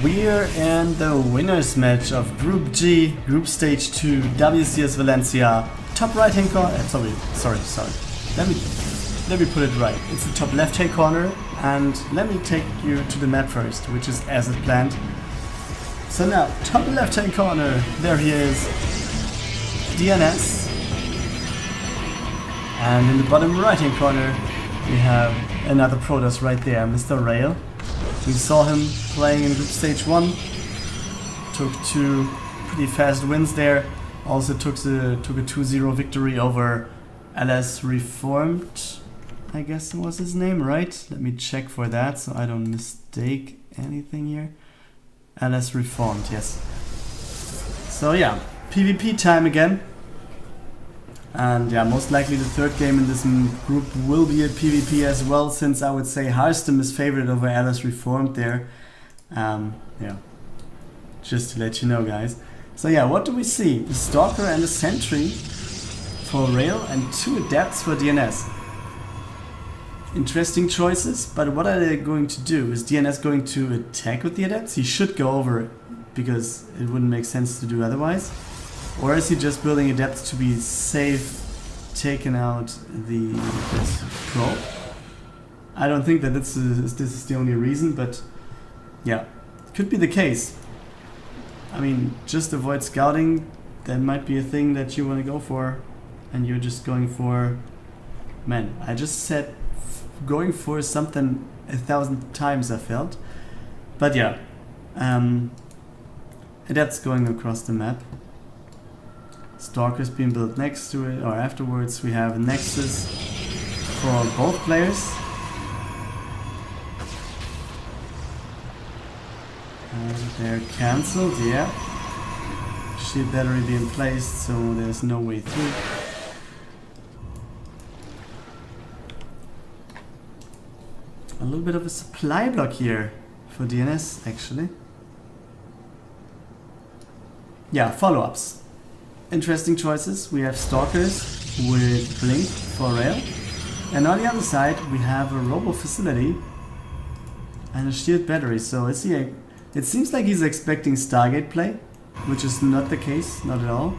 We're in the winners match of Group G, Group Stage 2, WCS Valencia. Top right hand corner. Sorry. Let me put it right. It's the top left hand corner, and let me take you to the map first, which is as it planned. So now, top left hand corner, there he is, DnS. And in the bottom right hand corner, we have another Protoss right there, Mr. Rail. We saw him playing in Group Stage 1, took 2 pretty fast wins there, also took a 2-0 victory over LS Reformed, I guess was his name, right? Let me check for that so I don't mistake anything here. LS Reformed, yes. So yeah, PvP time again. And yeah, most likely the third game in this group will be a PvP as well, since I would say Harstem is favored over LS Reformed there. Yeah, just to let you know, guys. So yeah, what do we see? A Stalker and a Sentry for Rail and 2 Adepts for DnS. Interesting choices, but what are they going to do? Is DnS going to attack with the Adepts? He should go over it, because it wouldn't make sense to do otherwise. Or is he just building Adepts to be safe, taking out this Pro? I don't think that this is the only reason, but yeah, could be the case. I mean, just avoid scouting. That might be a thing that you want to go for, and you're just going for... Man, I just said going for something 1,000 times, I felt. But yeah, Adepts going across the map. Stalker's being built next to it, or afterwards. We have a Nexus for both players. And they're cancelled, yeah. Shield battery being placed, so there's no way through. A little bit of a supply block here for DnS, actually. Yeah, follow-ups. Interesting choices. We have Stalkers with Blink for Rail, and on the other side we have a Robo Facility and a Shield Battery. So is he it seems like he's expecting Stargate play, which is not the case, not at all.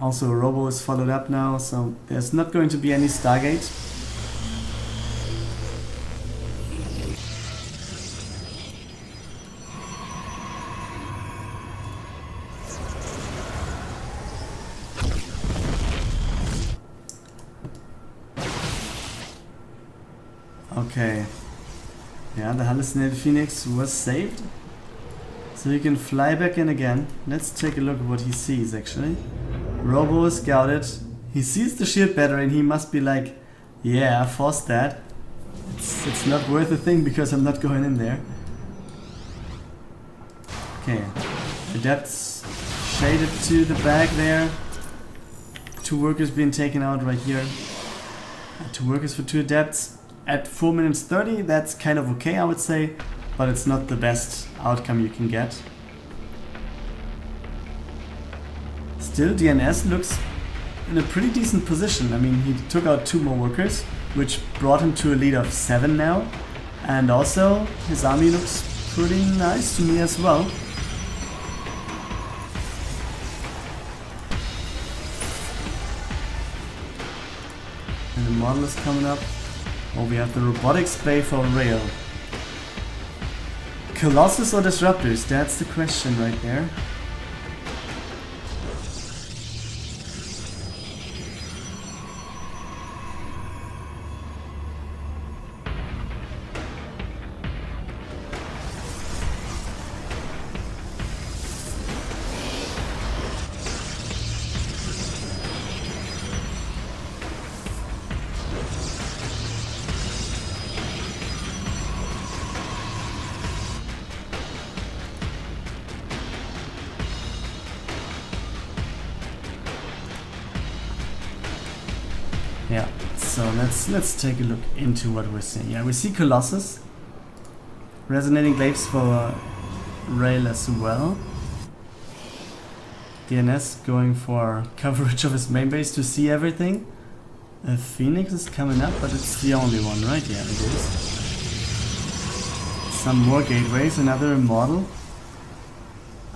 Also, a Robo is followed up now, so there's not going to be any Stargate. Okay, yeah, the hallucinated Phoenix was saved, so he can fly back in again. Let's take a look at what he sees actually. Robo is scouted, he sees the shield battery and he must be like, yeah, I forced that. It's not worth a thing because I'm not going in there. Okay, Adepts shaded to the back there. 2 workers being taken out right here. 2 workers for 2 Adepts. At 4 minutes 30, that's kind of okay, I would say, but it's not the best outcome you can get. Still, DnS looks in a pretty decent position. I mean, he took out 2 more workers, which brought him to a lead of 7 now. And also, his army looks pretty nice to me as well. And the model is coming up. Oh, we have the Robotics Bay for Rail. Colossus or Disruptors? That's the question right there. Yeah, so let's take a look into what we're seeing. Yeah, we see Colossus, Resonating Glaives for Rail as well. DnS going for coverage of his main base to see everything. A Phoenix is coming up, but it's the only one, right? Yeah, it is. some more gateways, another model.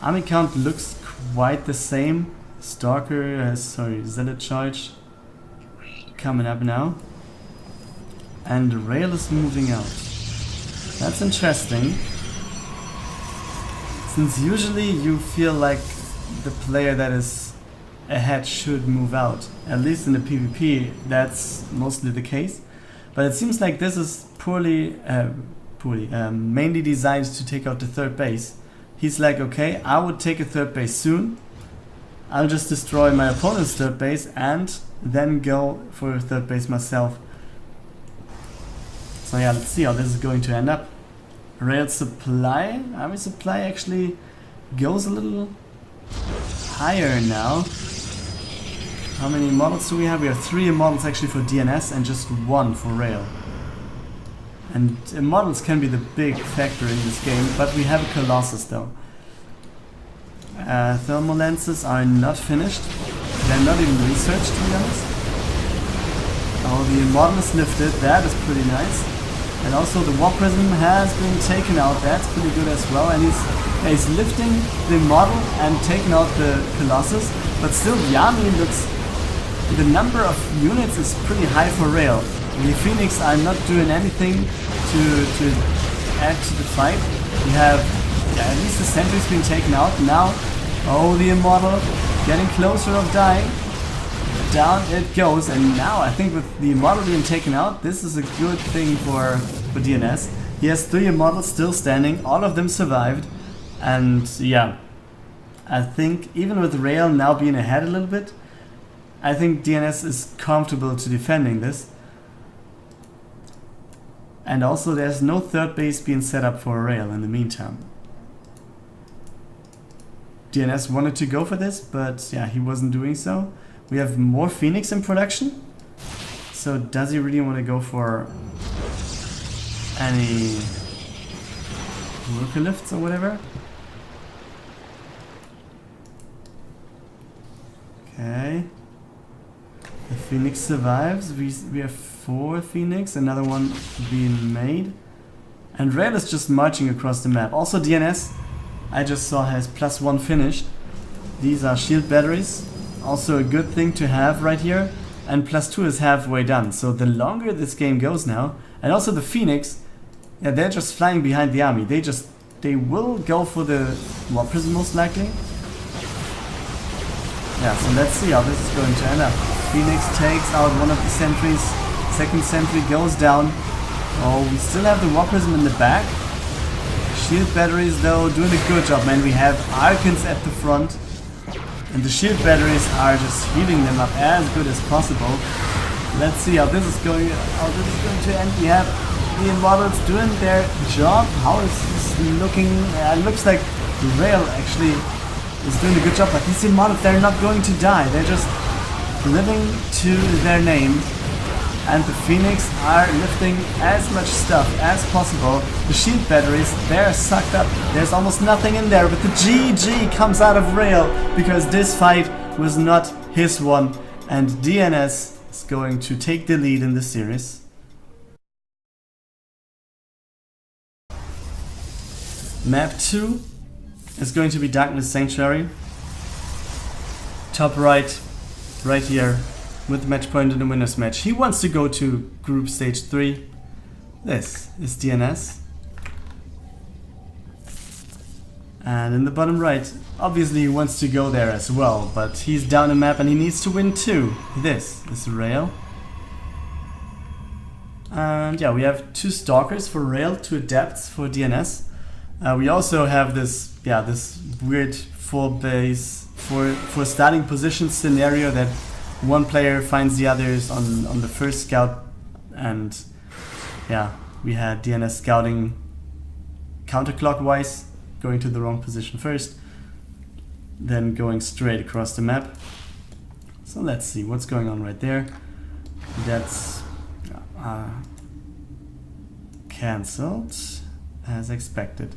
Army count looks quite the same. Stalker, Zealot charge coming up now. And Rail is moving out. That's interesting. Since usually you feel like the player that is ahead should move out. At least in the PvP, that's mostly the case. But it seems like this is mainly designed to take out the third base. He's like, okay, I would take a third base soon. I'll just destroy my opponent's third base and then go for a third base myself. So yeah, let's see how this is going to end up. Rail supply, army supply actually goes a little higher now. How many models do we have? We have 3 models actually for DnS and just 1 for Rail. And models can be the big factor in this game, but we have a Colossus though. Thermal lenses are not finished. They're not even researched, to be honest. Oh, the model is lifted. That is pretty nice. And also the War Prism has been taken out. That's pretty good as well. And he's lifting the model and taking out the Colossus. But still, the army looks... The number of units is pretty high for Rail. The Phoenix are not doing anything to add to the fight. We have at least the sentry's been taken out. Now, oh, the Immortal getting closer of dying. Down it goes, and now I think with the Immortal being taken out, this is a good thing for DnS. He has 3 Immortals still standing, all of them survived, and yeah, I think even with Rail now being ahead a little bit, I think DnS is comfortable to defending this. And also there's no third base being set up for Rail in the meantime. DnS wanted to go for this, but yeah, he wasn't doing so. We have more Phoenix in production. So does he really want to go for any worker lifts or whatever? Okay. The Phoenix survives. We have 4 Phoenix, another one being made. And Rail is just marching across the map. Also DnS, I just saw, has +1 finished. These are shield batteries. Also a good thing to have right here. And +2 is halfway done. So the longer this game goes now, and also the Phoenix, yeah, they're just flying behind the army. They will go for the War Prism most likely. Yeah, so let's see how this is going to end up. Phoenix takes out one of the sentries. Second sentry goes down. Oh, we still have the War Prism in the back. Shield batteries though doing a good job, man. We have Archons at the front. And the shield batteries are just healing them up as good as possible. Let's see how this is going to end. We have the Immortals doing their job. How is this looking? It looks like Rail actually is doing a good job, but these Immortals, they're not going to die. They're just living to their name. And the Phoenix are lifting as much stuff as possible. The shield batteries, they're sucked up. There's almost nothing in there, but the GG comes out of Rail because this fight was not his one. And DnS is going to take the lead in the series. Map 2 is going to be Darkness Sanctuary. Top right here. With the match point in the winners match. He wants to go to Group Stage 3. This is DnS. And in the bottom right, obviously he wants to go there as well, but he's down a map and he needs to win too. This is Rail. And yeah, we have 2 Stalkers for Rail, 2 Adepts for DnS. We also have this weird 4 base for starting position scenario that one player finds the others on the first scout, and yeah, we had DnS scouting counterclockwise, going to the wrong position first, then going straight across the map. So let's see what's going on right there. That's cancelled as expected.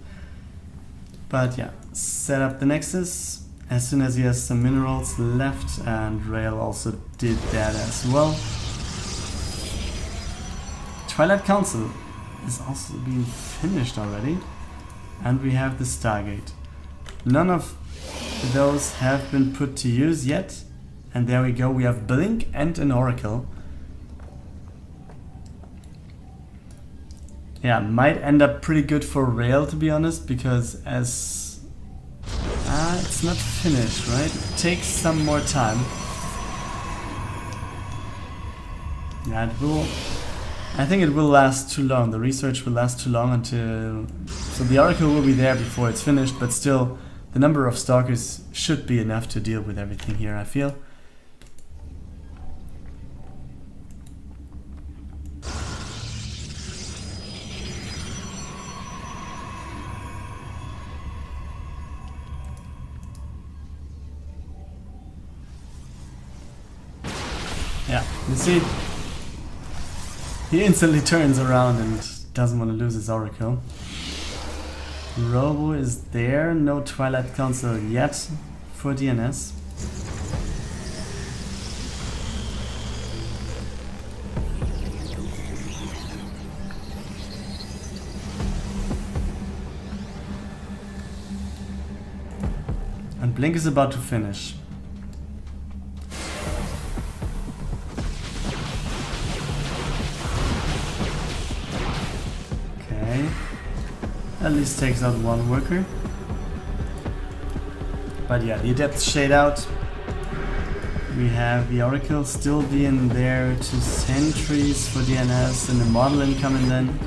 But yeah, set up the Nexus as soon as he has some minerals left, and Rail also did that as well. Twilight Council is also being finished already. And we have the Stargate. None of those have been put to use yet. And there we go, we have Blink and an Oracle. Yeah, might end up pretty good for Rail, to be honest, because as... it's not finished, right? It takes some more time. Yeah, it will... I think it will last too long. The research will last too long until... So the Oracle will be there before it's finished, but still, the number of Stalkers should be enough to deal with everything here, I feel. Yeah, you see, he instantly turns around and doesn't want to lose his Oracle. Robo is there, no Twilight Council yet for DnS. And Blink is about to finish. At least takes out one worker. But yeah, the Adept shade out. We have the Oracle still being there, 2 sentries for DnS and the model incoming then.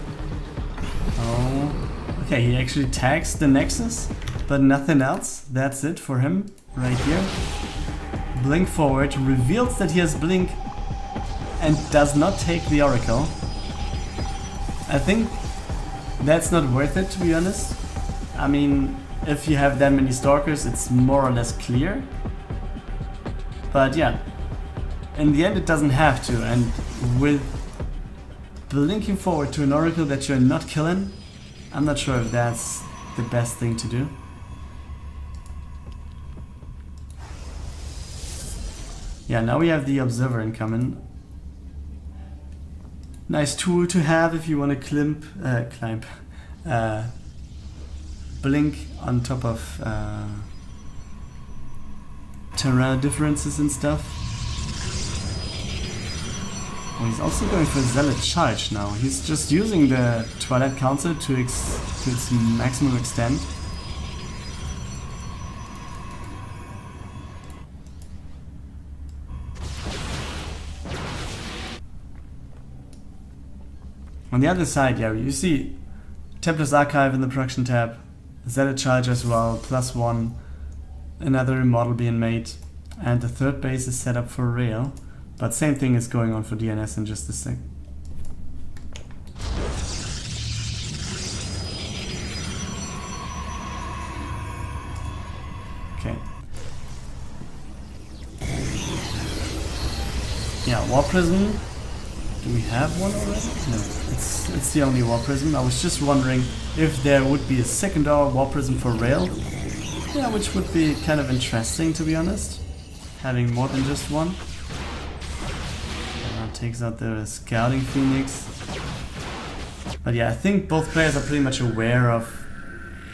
Oh, okay, he actually tags the Nexus, but nothing else. That's it for him right here. Blink forward, reveals that he has Blink and does not take the Oracle. I think that's not worth it, to be honest. I mean, if you have that many Stalkers, it's more or less clear. But yeah, in the end it doesn't have to, and with blinking forward to an Oracle that you're not killing, I'm not sure if that's the best thing to do. Yeah, now we have the Observer incoming. Nice tool to have if you want to climb, blink on top of terrain differences and stuff. Oh, he's also going for Zealot Charge now. He's just using the Twilight Council to its maximum extent. On the other side, yeah, you see Templar's Archive in the production tab, Zealot Charge as well, +1, another model being made, and the third base is set up for Rail, but same thing is going on for DnS in just a sec. Okay. Yeah, War Prism. Do we have one already? No, it's the only War Prism. I was just wondering if there would be a second War Prism for Rail. Yeah, which would be kind of interesting, to be honest. Having more than just one. Takes out the Scouting Phoenix. But yeah, I think both players are pretty much aware of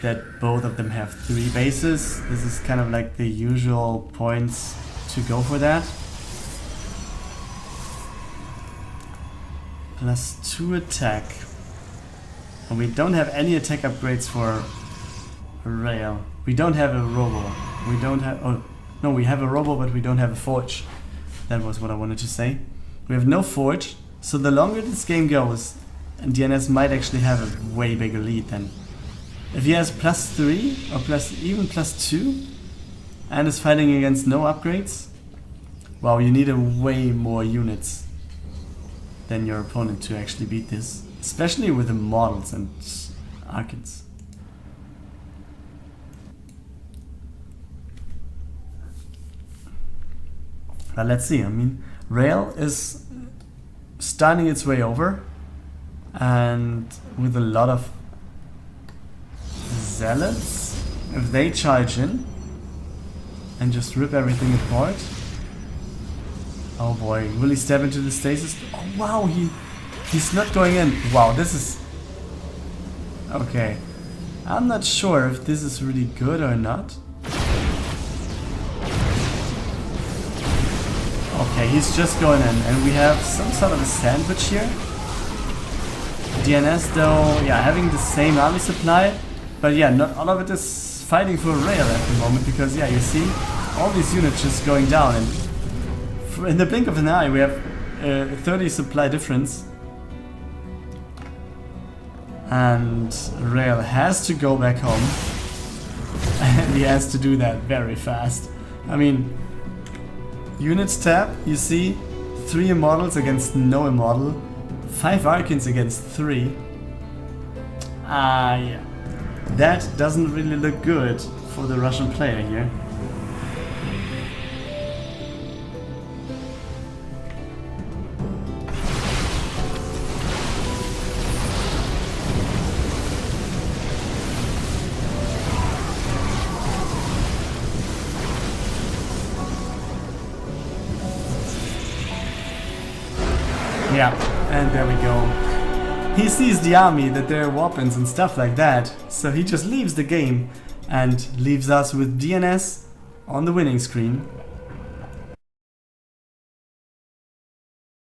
that both of them have 3 bases. This is kind of like the usual points to go for that. +2 attack. And we don't have any attack upgrades for Rail. We don't have a Robo. We don't have... Oh, no, we have a Robo, but we don't have a Forge. That was what I wanted to say. We have no Forge, so the longer this game goes, and DnS might actually have a way bigger lead then. If he has +3 or even +2 and is fighting against no upgrades, wow, you need a way more units than your opponent to actually beat this, especially with the models and arcades. But let's see, I mean, Rail is starting its way over, and with a lot of Zealots, if they charge in and just rip everything apart. Oh boy, will he step into the stasis? Oh wow, he's not going in. Wow, this is Okay. I'm not sure if this is really good or not. Okay, he's just going in, and we have some sort of a sandwich here. DnS though, yeah, having the same army supply, but yeah, not all of it is fighting for a rail at the moment, because yeah, you see all these units just going down, and in the blink of an eye we have 30 supply difference. And rail has to go back home, and he has to do that very fast. I mean, units tab, you see 3 immortals against no immortal, 5 Archons against 3. Yeah. That doesn't really look good for the Russian player here. Yeah, and there we go. He sees the army, that there are weapons and stuff like that, so he just leaves the game and leaves us with DnS on the winning screen.